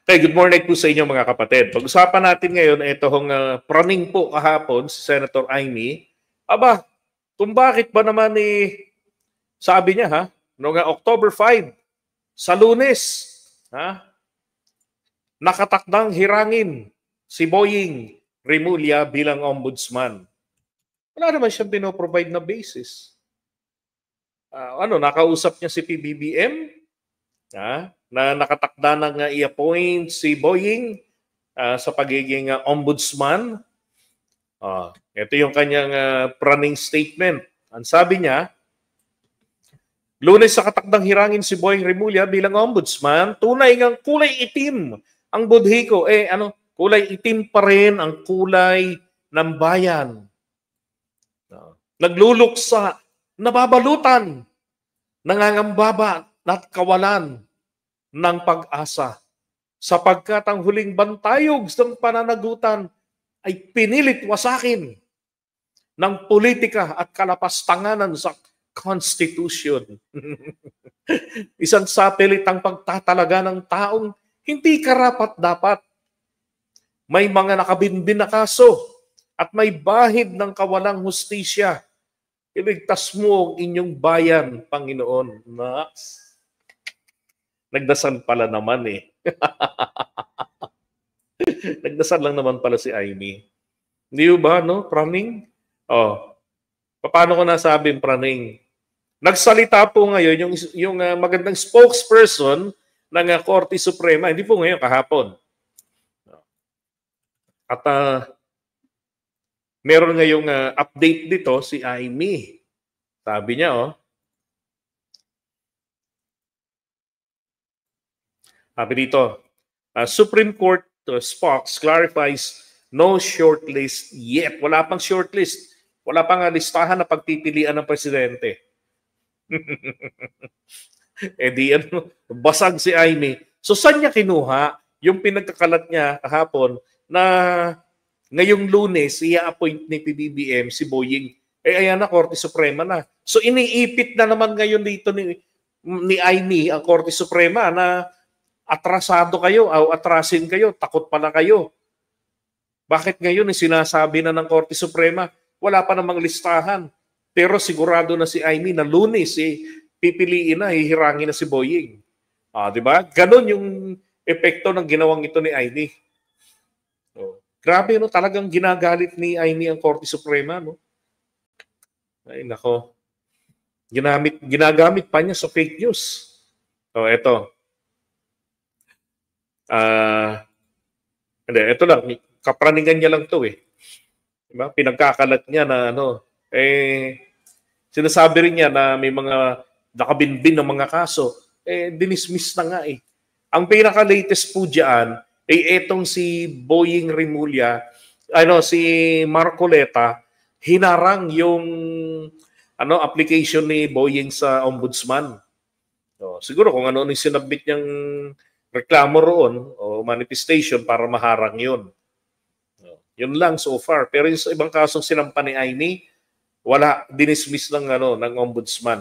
Okay, good morning po sa inyo mga kapatid. Pag-usapan natin ngayon itong praning po kahapon si Senator Amy. Aba, kung bakit ba naman sabi niya noong October 5, sa Lunes, nakatakdang hirangin si Boying Rimulya bilang ombudsman. Wala naman siyang pinoprovide na basis. Nakausap niya si PBBM, na nakatakda nang i-appoint si Boying sa pagiging ombudsman. Ito yung kanyang praning statement. Ang sabi niya, Lunes sa katakdang hirangin si Boying Rimulya bilang ombudsman, tunay ngang kulay itim ang budhi ko. Kulay itim pa rin ang kulay ng bayan. Nagluluksa, nababalutan, nangangambaba at kawalan ng pag-asa sapagkat ang huling bantayog ng pananagutan ay pinilit wasakin ng politika at kalapastanganan sa Constitution. Isang sapilitang pagtatalaga ng taong hindi karapat-dapat. May mga nakabinbin na kaso at may bahid ng kawalang hustisya. Iligtas mo ang inyong bayan, Panginoon. Nagdasal pala naman Nagdasal lang naman pala si Amy. Hindi ba, praning? Paano ko nasabing praning? Nagsalita po ngayon yung magandang spokesperson ng Korte Suprema. Hindi po ngayon, kahapon. At meron ngayong update dito si Amy. Sabi niya, sabi dito, Supreme Court spokes clarifies no shortlist yet. Wala pang shortlist. Wala pang listahan na pagpipilian ng presidente. Basag si Amy. So saan niya kinuha yung pinagkakalat niya kahapon na ngayong Lunes i-appoint ni PBBM si Boying? Ayan na, Korte Suprema na. So iniipit na naman ngayon dito ni Amy ang Korte Suprema na atrasado kayo o atrasin kayo, takot pala kayo. Bakit ngayon sinasabi na ng Korte Suprema, wala pa namang listahan. Pero sigurado na si Amy na Lunes pipiliin na, hihirangin na si Boying. Di ba? Ganon yung epekto ng ginawang ito ni Amy. Grabe, talagang ginagalit ni Amy ang Korte Suprema. Ay, nako. Ginagamit pa niya sa fake news. Eto. Ito lang, kapraningan niya lang to Diba? Pinagkakalat niya na sinasabi rin niya na may mga nakabinbin ng mga kaso, dinismiss na nga Ang pinaka-latest po diyan etong si Boying Rimulya, si Marcoleta, hinarang yung application ni Boying sa ombudsman. Siguro kung ano yung sinabit niyang reklamo roon o manifestation para maharang yun. Yun lang so far. Pero yung sa ibang kasong sinampa ni Amy, wala, dinismiss ng ombudsman.